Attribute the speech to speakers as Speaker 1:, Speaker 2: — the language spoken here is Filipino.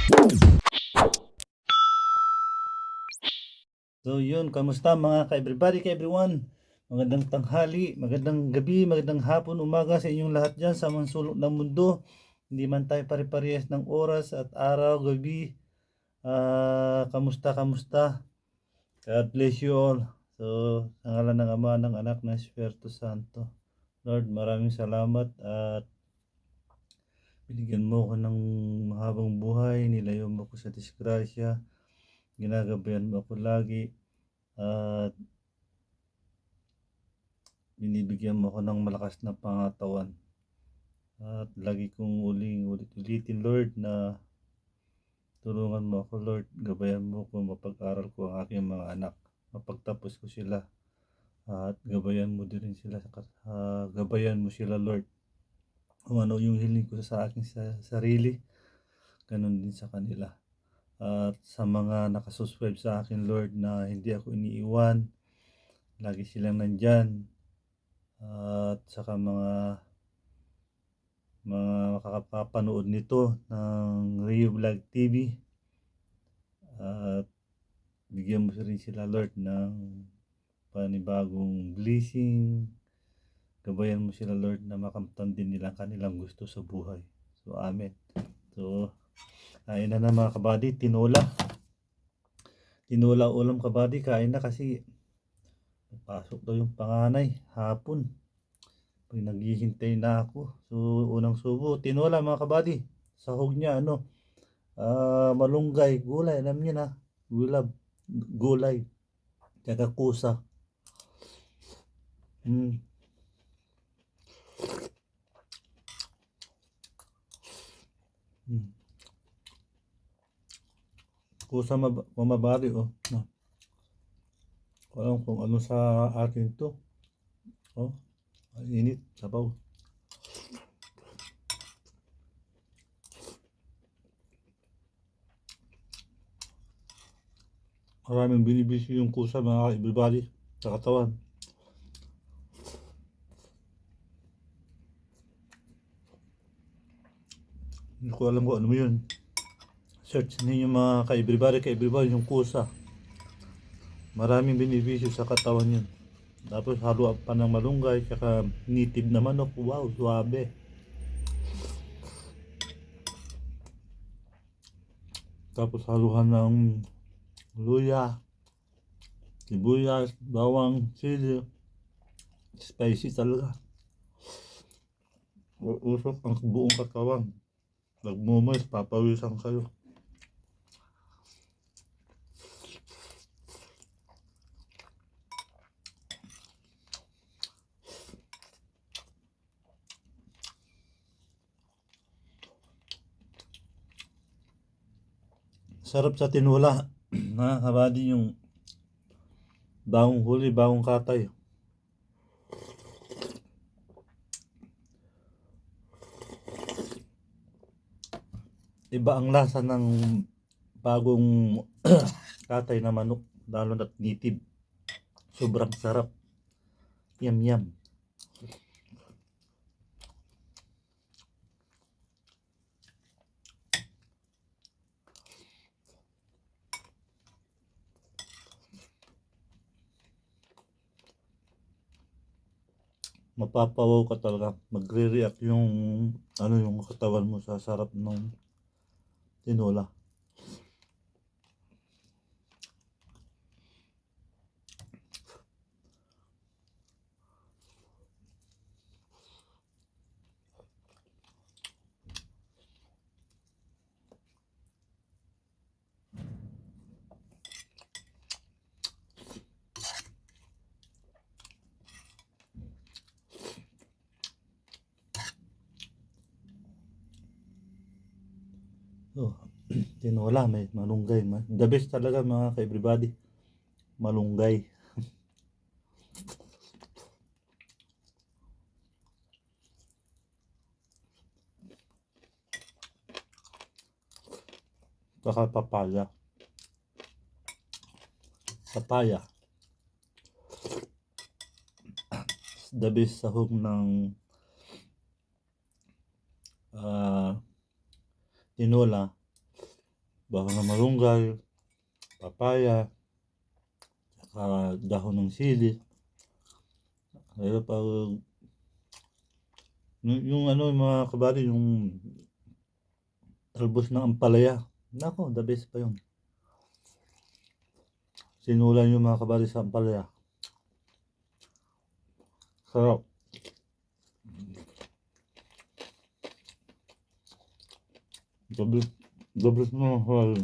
Speaker 1: So yun, kamusta mga ka-everybody, ka-everyone? Magandang tanghali, magandang gabi, magandang hapon, umaga sa inyong lahat dyan sa mga sulok ng mundo. Hindi man tayo pare-parehas ng oras at araw, gabi. Kamusta? God bless you all. So, sa ngalan ng Ama, ng Anak, ng Espiritu Santo. Lord, maraming salamat at binigyan mo ko ng mahabang buhay, nilayo mo ko sa disgrasya, ginagabayan mo ako lagi, at binibigyan mo ako ng malakas na pangatawan. At lagi kong ulitin Lord na tulungan mo ako Lord, gabayan mo ko, mapag-aral ko ang aking mga anak, mapagtapos ko sila, at gabayan mo din sila, gabayan mo sila Lord. Kung ano yung hiling ko sa aking sarili, ganun din sa kanila. At sa mga nakasubscribe sa akin Lord na hindi ako iniiwan, lagi silang nandyan. At saka mga makakapanood nito ng Rio Vlog TV, at bigyan mo rin sila Lord ng panibagong blessing, gabayan mo sila Lord na makamtan din nila kanilang gusto sa buhay. So amen. So kain na mga kabady, tinola ulam kabady, kain na kasi pasok daw yung panganay hapon. Pag naghihintay na ako, so unang subo tinola mga kabady, sahog niya malunggay, gulay, alam niyo na, gulay, tsaka kusa. Mm. Mm. Kusa mamabari oh. No. Walang kung ano sa atin to. Oh, init, sabaw. Maraming binibisi yung kusa mga everybody sa katawan. Hindi ko alam kung ano mo yun. Search ninyo mga ka-everybody yung kusa. Maraming binibisyo sa katawan yun. Tapos haluan pa ng malunggay, tsaka native na manok. Wow, suabe. Tapos haluhan ng luya, sibuyas, bawang, sili. Spicy talaga. Usok ang buong katawan. Nagmumoy, papawisan kayo. Sarap sa tinula. Mga kabady, yung bagong huli, bagong katay. Iba ang lasa ng bagong katay na manok, lalo na't native. Sobrang sarap. Yum yum. Mapapawaw ka talaga. Magre-react yung yung katawan mo sa sarap ng tinola. Oh, tinola, may malunggay. The best talaga mga ka-everybody. Malunggay. Saka papaya. Papaya. The best sahog ng tinola. baka ng malunggay, papaya, saka dahon ng sili. Kaya pag yung ano yung mga kabady, yung talbos ng ampalaya. Nako, the best pa yun. Sinulan yung mga kabady sa ampalaya. Sarap. The best na mahal.